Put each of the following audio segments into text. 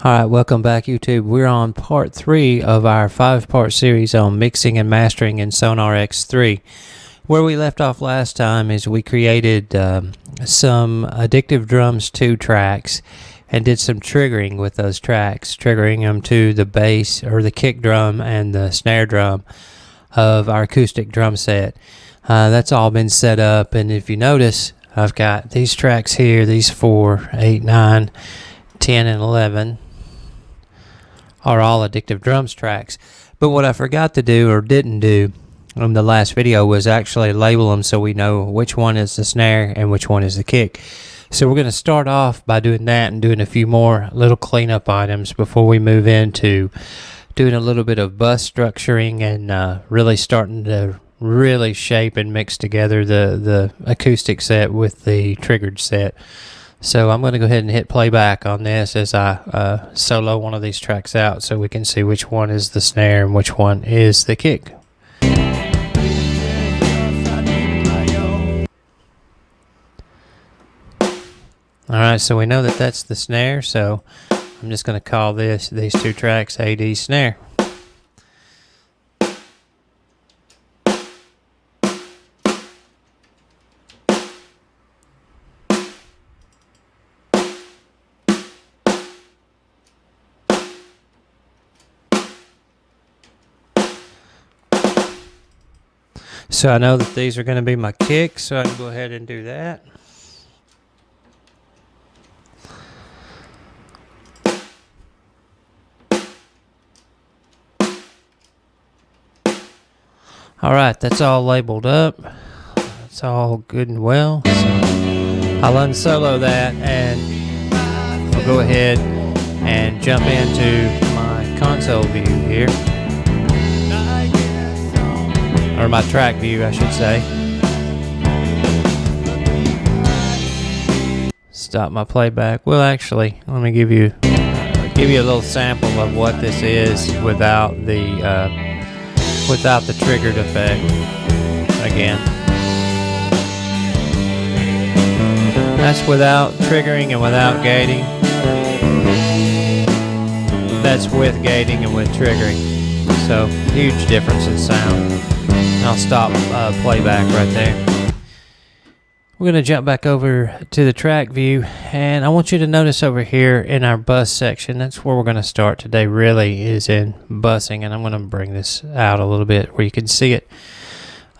Alright, welcome back YouTube. We're on part 3 of our 5-part series on mixing and mastering in Sonar X3. Where we left off last time is we created some Addictive Drums 2 tracks and did some triggering with those tracks, triggering them to the bass or the kick drum and the snare drum of our acoustic drum set. That's all been set up, and if you notice, I've got these tracks here, these 4, 8, 9, 10, and 11. Are all Addictive Drums tracks. But what I forgot to do or didn't do in the last video was actually label them so we know which one is the snare and which one is the kick. So we're going to start off by doing that and doing a few more little cleanup items before we move into doing a little bit of bus structuring and really starting to really shape and mix together the acoustic set with the triggered set. So I'm going to go ahead and hit playback on this as I solo one of these tracks out so we can see which one is the snare and which one is the kick. Alright, so we know that that's the snare, so I'm just going to call these 2 tracks AD snare. So I know that these are going to be my kicks, so I can go ahead and do that. Alright, that's all labeled up. That's all good and well. So I'll unsolo that and we'll go ahead and jump into my console view here. Or my track view, I should say. Stop my playback. Well, actually, let me give you a little sample of what this is without the triggered effect. Again, that's without triggering and without gating. That's with gating and with triggering. So huge difference in sound. I'll stop playback right there. We're going to jump back over to the track view, and I want you to notice over here in our bus section, that's where we're going to start today, really, is in busing, and I'm going to bring this out a little bit where you can see it.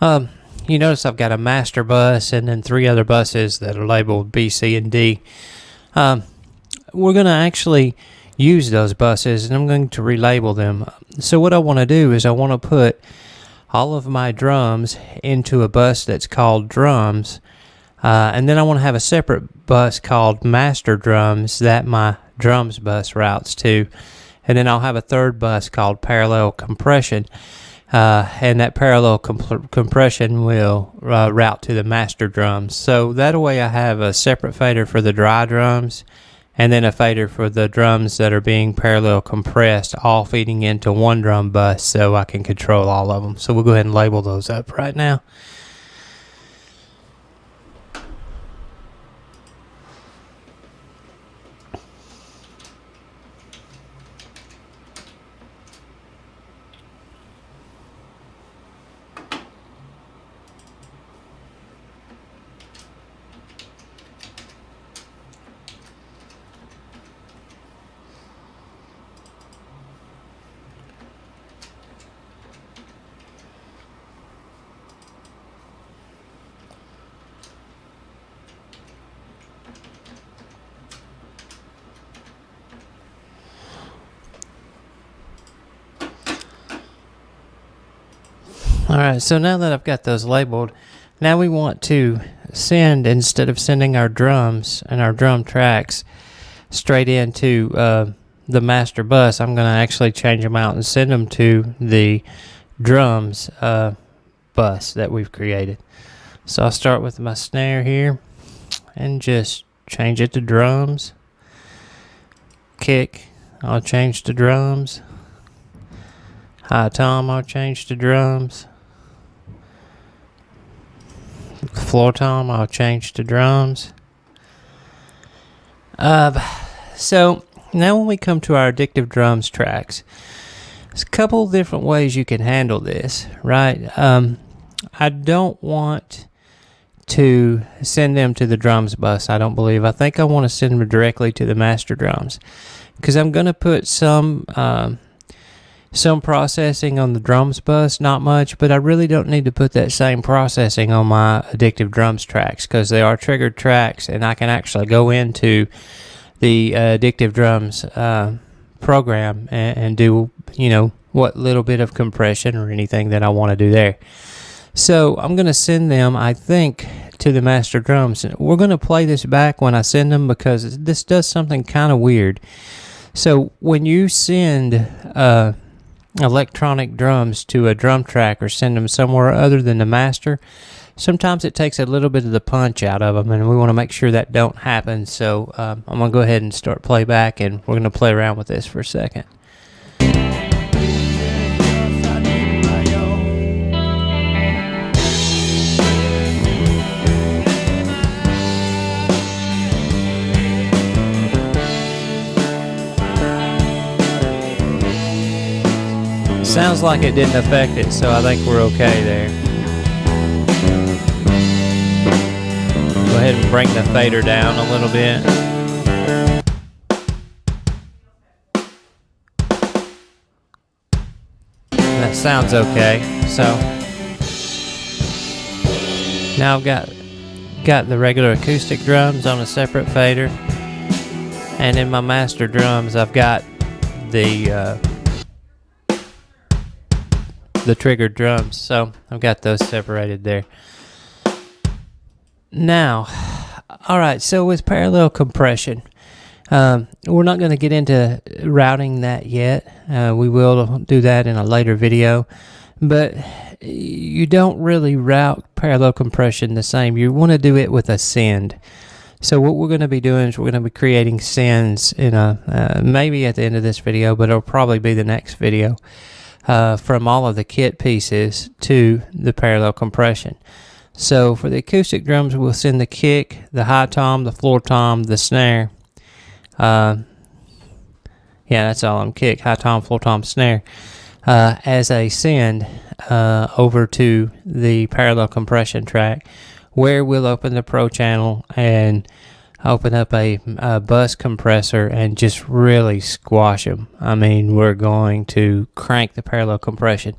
You notice I've got a master bus and then 3 other buses that are labeled B, C, and D. We're going to actually use those buses, and I'm going to relabel them. So what I want to do is I want to put all of my drums into a bus that's called drums, and then I want to have a separate bus called master drums that my drums bus routes to, and then I'll have a third bus called parallel compression, and that parallel compression will route to the master drums. So that way I have a separate fader for the dry drums and then a fader for the drums that are being parallel compressed, all feeding into one drum bus so I can control all of them. So we'll go ahead and label those up right now. Alright, so now that I've got those labeled, now we want to send, instead of sending our drums and our drum tracks straight into the master bus, I'm going to actually change them out and send them to the drums bus that we've created. So I'll start with my snare here and just change it to drums. Kick, I'll change to drums. High tom, I'll change to drums. Floor tom, I'll change to drums. So Now when we come to our addictive drums tracks, there's a couple different ways you can handle this, right? I don't want to send them to the drums bus, I don't believe. I think I want to send them directly to the master drums, because I'm going to put some processing on the drums bus, not much, but I really don't need to put that same processing on my addictive drums tracks, because they are triggered tracks, and I can actually go into the addictive drums program and do, what little bit of compression or anything that I want to do there. So I'm going to send them, I think, to the master drums. We're going to play this back when I send them, because this does something kind of weird. So when you send electronic drums to a drum track or send them somewhere other than the master, sometimes it takes a little bit of the punch out of them, and we want to make sure that don't happen. So I'm going to go ahead and start playback, and we're going to play around with this for a second. Sounds like it didn't affect it, so I think we're okay there. Go ahead and bring the fader down a little bit. That sounds okay. So now I've got the regular acoustic drums on a separate fader, and in my master drums I've got the triggered drums, so I've got those separated there. Now, alright, so with parallel compression, we're not going to get into routing that yet. We will do that in a later video, but you don't really route parallel compression the same. You want to do it with a send. So what we're going to be doing is we're going to be creating sends in maybe at the end of this video, but it'll probably be the next video. From all of the kit pieces to the parallel compression. So for the acoustic drums, we'll send the kick, the high tom, the floor tom, the snare. Yeah, that's all on kick, high tom, floor tom, snare, as a send over to the parallel compression track, where we'll open the Pro channel and open up a bus compressor and just really squash them. I mean, we're going to crank the parallel compression.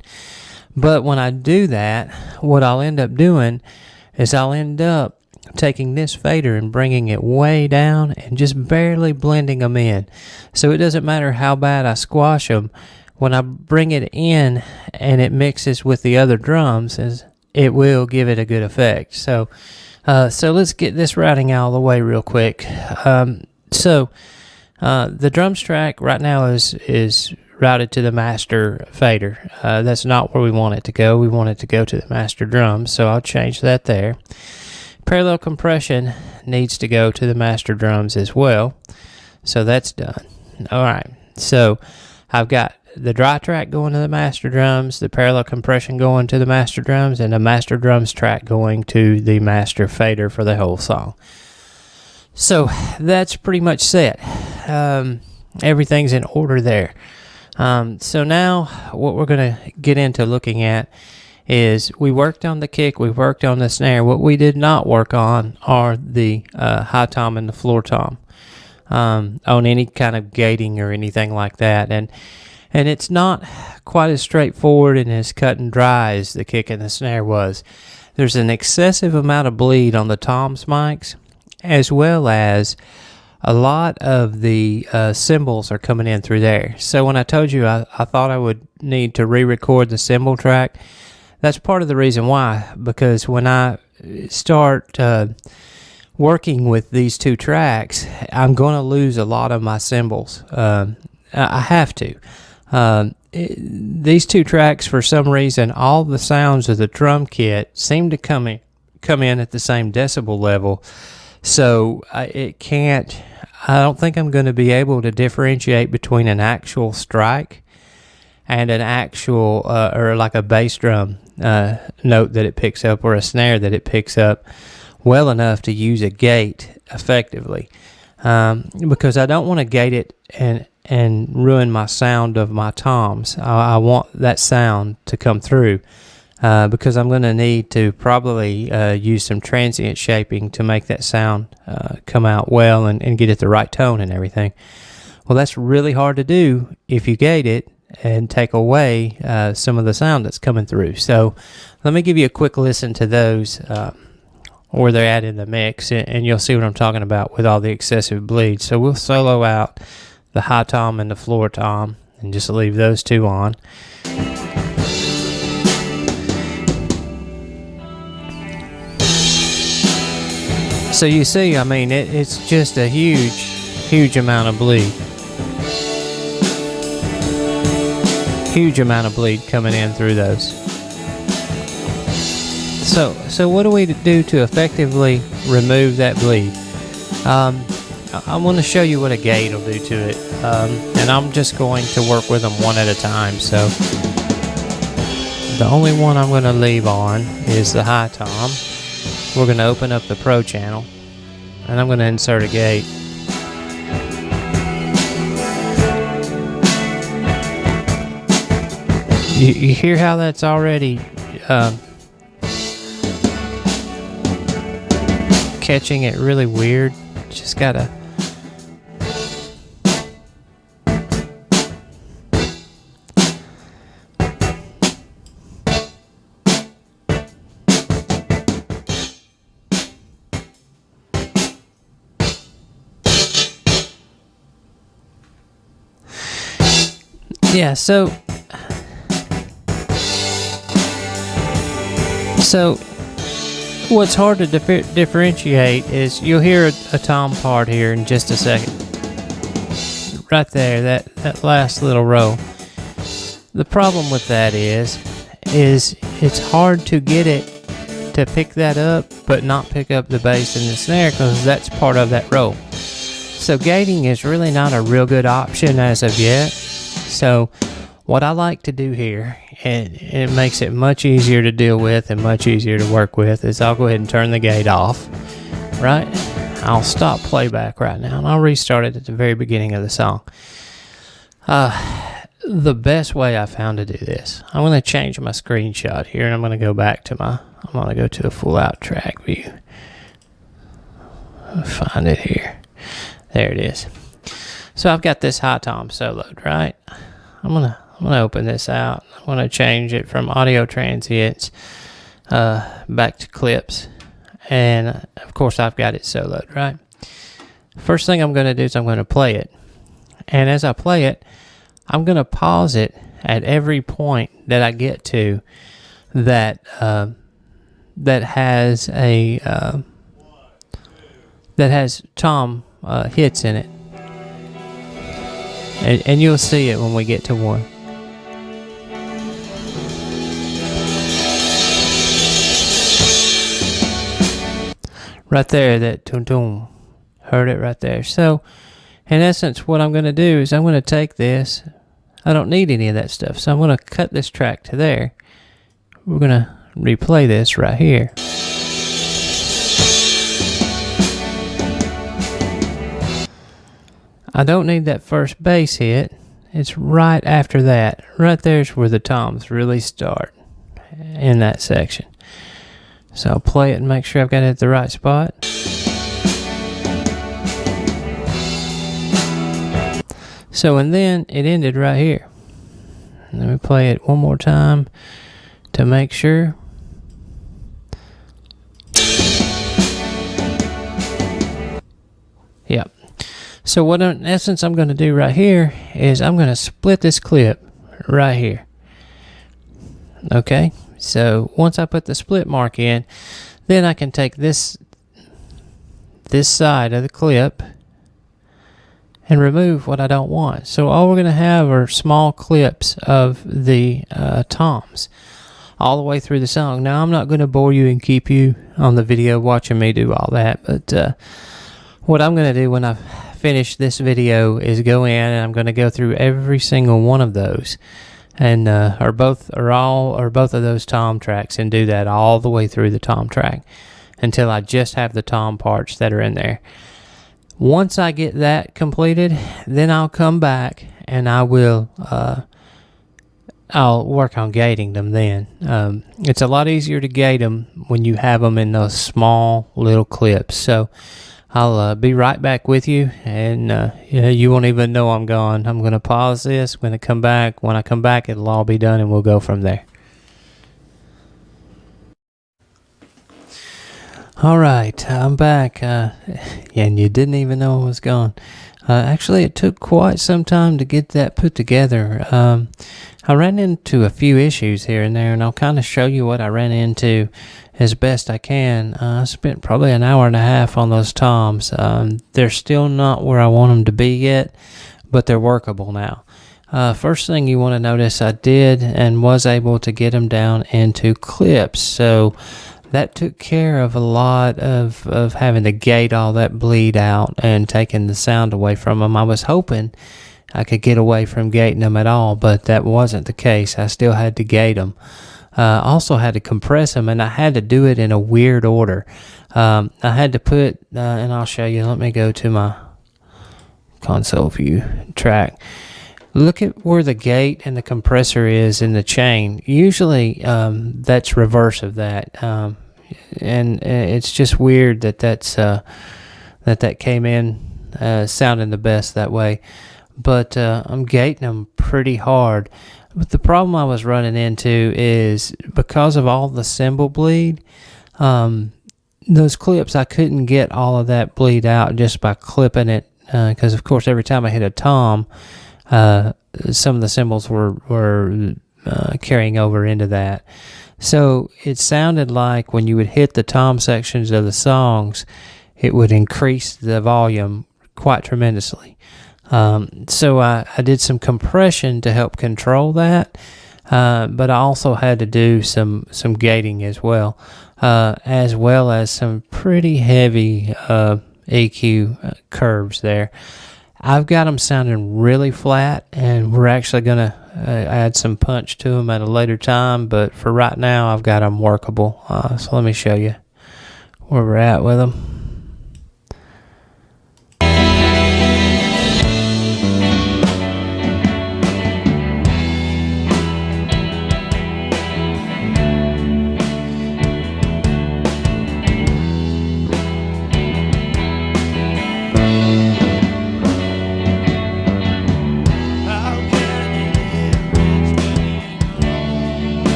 But when I do that, what I'll end up doing is I'll end up taking this fader and bringing it way down and just barely blending them in. So it doesn't matter how bad I squash them, when I bring it in and it mixes with the other drums, it will give it a good effect. So let's get this routing out of the way real quick. The drums track right now is routed to the master fader. That's not where we want it to go. We want it to go to the master drums, so I'll change that there. Parallel compression needs to go to the master drums as well, so that's done. Alright, so I've got the dry track going to the master drums, the parallel compression going to the master drums, and the master drums track going to the master fader for the whole song. So that's pretty much set. Everything's in order there. So now what we're going to get into looking at is we worked on the kick, we worked on the snare. What we did not work on are the high tom and the floor tom on any kind of gating or anything like that. And it's not quite as straightforward and as cut and dry as the kick and the snare was. There's an excessive amount of bleed on the toms mics, as well as a lot of the cymbals are coming in through there. So when I told you I thought I would need to re-record the cymbal track, that's part of the reason why. Because when I start working with these two tracks, I'm going to lose a lot of my cymbals. I have to. These two tracks, for some reason, all the sounds of the drum kit seem to come in at the same decibel level, so I don't think I'm going to be able to differentiate between an actual strike and an actual or like a bass drum note that it picks up, or a snare that it picks up well enough to use a gate effectively. because I don't want to gate it and ruin my sound of my toms. I want that sound to come through, because I'm going to need to probably use some transient shaping to make that sound come out well and get it the right tone and everything. Well, that's really hard to do if you gate it and take away some of the sound that's coming through. So let me give you a quick listen to those, where they're at in the mix, and you'll see what I'm talking about with all the excessive bleed. So we'll solo out the high tom and the floor tom and just leave those two on. So you see, I mean, it's just a huge amount of bleed. Huge amount of bleed coming in through those. So what do we do to effectively remove that bleed? I want to show you what a gate will do to it, and I'm just going to work with them one at a time. So the only one I'm going to leave on is the high tom. We're going to open up the Pro channel, and I'm going to insert a gate. You hear how that's already catching it really weird? Just gotta... Yeah, so what's hard to differentiate is you'll hear a tom part here in just a second. Right there, that last little row. The problem with that is it's hard to get it to pick that up, but not pick up the bass and the snare, because that's part of that row. So gating is really not a real good option as of yet. So what I like to do here, and it makes it much easier to deal with and much easier to work with, is I'll go ahead and turn the gate off, right? I'll stop playback right now, and I'll restart it at the very beginning of the song. The best way I found to do this, I'm going to change my screenshot here, and I'm going to go back to I'm going to go to a full out track view. I'll find it here. There it is. So I've got this high tom soloed, right? I'm gonna open this out. I'm gonna change it from audio transients back to clips, and of course I've got it soloed, right? First thing I'm gonna do is I'm gonna play it, and as I play it, I'm gonna pause it at every point that I get to that has a that has tom hits in it. And you'll see it when we get to one. Right there, that tum-tum. Heard it right there. So, in essence, what I'm going to do is I'm going to take this. I don't need any of that stuff, so I'm going to cut this track to there. We're going to replay this right here. I don't need that first bass hit. It's right after that. Right there's where the toms really start in that section. So I'll play it and make sure I've got it at the right spot. So, and then it ended right here. Let me play it one more time to make sure. Yep. So what in essence I'm going to do right here is I'm going to split this clip right here. Okay, so once I put the split mark in, then I can take this side of the clip and remove what I don't want. So all we're going to have are small clips of the toms all the way through the song. Now I'm not going to bore you and keep you on the video watching me do all that, but what I'm going to do when I finish this video is go in and I'm going to go through every single one of those, and or both of those tom tracks, and do that all the way through the tom track until I just have the tom parts that are in there. Once I get that completed, then I'll come back and I'll work on gating them then. It's a lot easier to gate them when you have them in those small little clips. So I'll be right back with you, and you won't even know I'm gone. I'm going to pause this. I'm going to come back. When I come back, it'll all be done, and we'll go from there. All right, I'm back, and you didn't even know I was gone. Actually, it took quite some time to get that put together. I ran into a few issues here and there, and I'll kind of show you what I ran into as best I can. I spent probably an hour and a half on those toms. They're still not where I want them to be yet, but they're workable now. First thing you want to notice, I did and was able to get them down into clips, so that took care of a lot of having to gate all that bleed out and taking the sound away from them. I was hoping I could get away from gating them at all, but that wasn't the case. I still had to gate them. Also had to compress them, and I had to do it in a weird order. I had to put, and I'll show you, let me go to my console view track. Look at where the gate and the compressor is in the chain. Usually that's reverse of that, and it's just weird that that came in sounding the best that way. But I'm gating them pretty hard. But the problem I was running into is because of all the cymbal bleed, those clips, I couldn't get all of that bleed out just by clipping it, because of course every time I hit a tom, some of the cymbals were carrying over into that. So it sounded like when you would hit the tom sections of the songs, it would increase the volume quite tremendously. So I did some compression to help control that, but I also had to do some gating as well as some pretty heavy EQ curves there. I've got them sounding really flat, and we're actually going to add some punch to them at a later time, but for right now I've got them workable. So let me show you where we're at with them.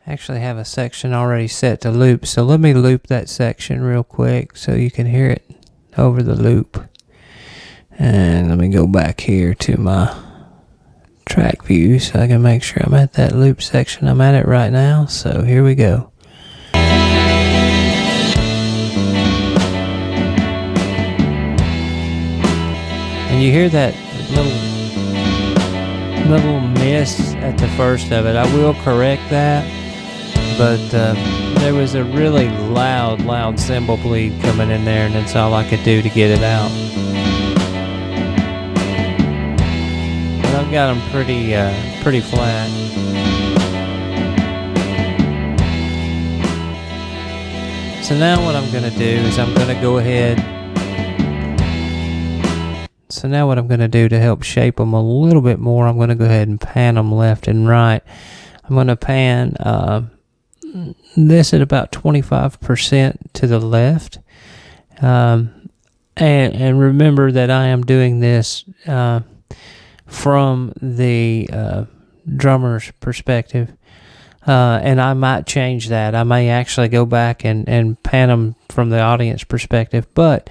Actually have a section already set to loop, so let me loop that section real quick so you can hear it over the loop. And let me go back here to my track view so I can make sure I'm at that loop section. I'm at it right now, so here we go. And you hear that little miss at the first of it. I will correct that. But there was a really loud cymbal bleed coming in there, and that's all I could do to get it out. But I've got them pretty flat. So now what I'm going to do is I'm going to go ahead. So now what I'm going to do to help shape them a little bit more, I'm going to go ahead and pan them left and right. I'm going to pan this at about 25% to the left, and remember that I am doing this from the drummer's perspective, and I might change that. I may actually go back and pan them from the audience perspective, but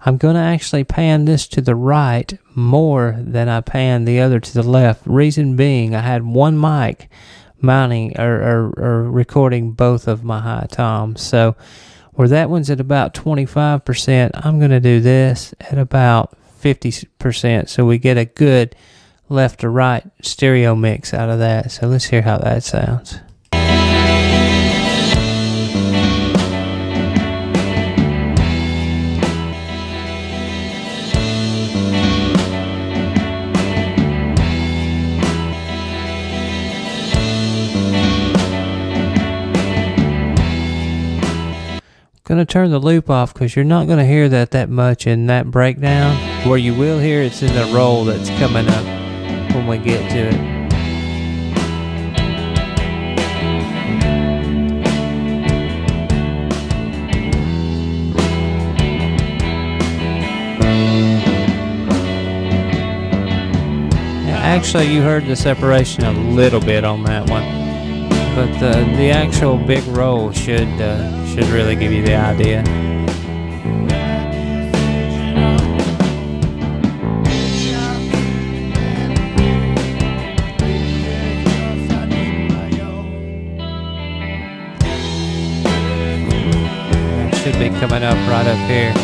I'm going to actually pan this to the right more than I pan the other to the left. Reason being, I had one mic mounting or recording both of my high toms. So where that one's at about 25%, I'm going to do this at about 50%, so we get a good left to right stereo mix out of that. So let's hear how that sounds. Gonna turn the loop off because you're not gonna hear that much in that breakdown. Where you will hear it's in the roll that's coming up when we get to it. Actually, you heard the separation a little bit on that one, but the actual big roll should really give you the idea. That should be coming up right up here.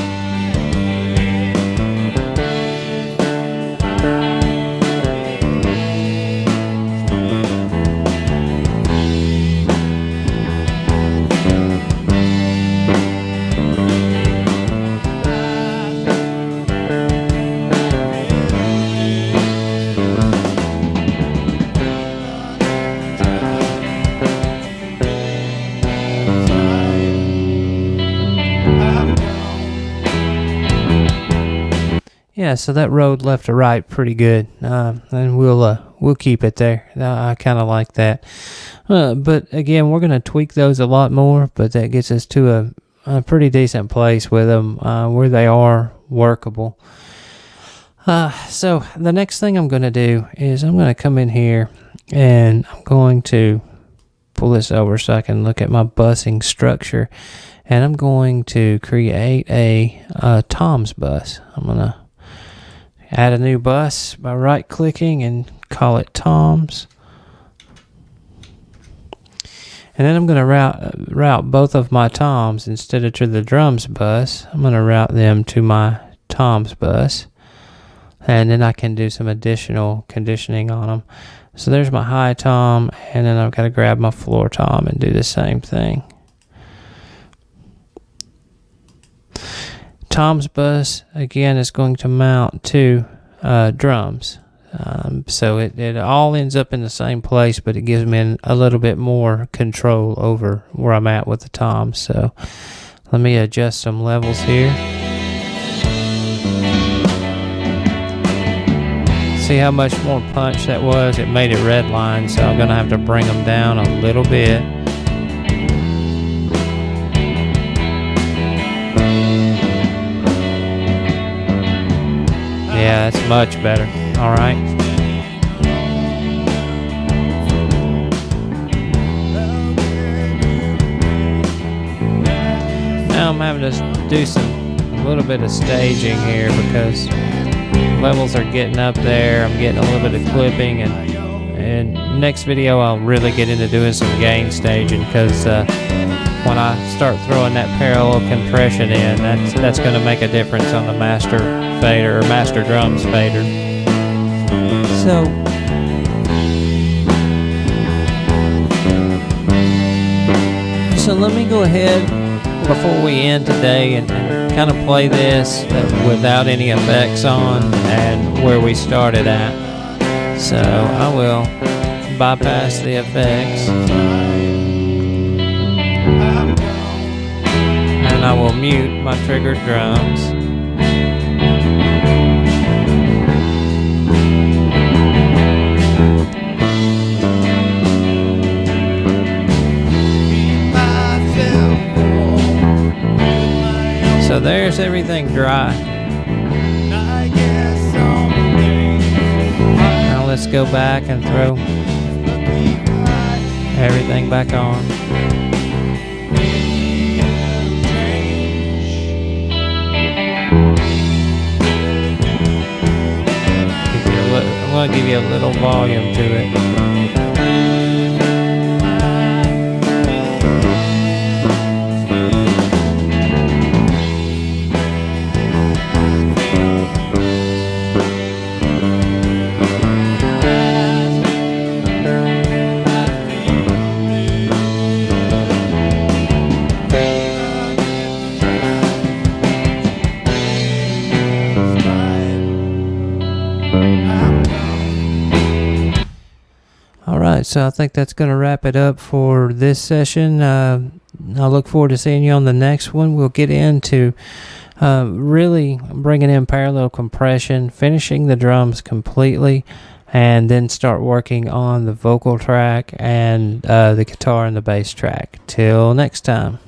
Yeah, so that road left to right pretty good, and we'll keep it there. I kind of like that, but again, we're gonna tweak those a lot more. But that gets us to a pretty decent place with them, where they are workable. So the next thing I'm gonna do is I'm gonna come in here and I'm going to pull this over so I can look at my busing structure, and I'm going to create a Toms bus. I'm gonna add a new bus by right-clicking and call it Toms. And then I'm going to route both of my Toms instead of to the drums bus. I'm going to route them to my Toms bus. And then I can do some additional conditioning on them. So there's my high Tom, and then I've got to grab my floor Tom and do the same thing. Tom's bus, again, is going to mount to drums. So it all ends up in the same place, but it gives me a little bit more control over where I'm at with the toms. So let me adjust some levels here. See how much more punch that was? It made it red line, so I'm going to have to bring them down a little bit. Yeah, that's much better. All right. Now I'm having to do a little bit of staging here because levels are getting up there. I'm getting a little bit of clipping, and next video I'll really get into doing some gain staging because when I start throwing that parallel compression in, that's going to make a difference on the master fader or master drums fader. So let me go ahead before we end today and kind of play this without any effects on and where we started at. So I will bypass the effects. And I will mute my triggered drums. So there's everything dry. Now let's go back and throw everything back on. I'm going to give you a little volume to it. So I think that's going to wrap it up for this session. I look forward to seeing you on the next one. We'll get into really bringing in parallel compression, finishing the drums completely, and then start working on the vocal track and the guitar and the bass track. Till next time.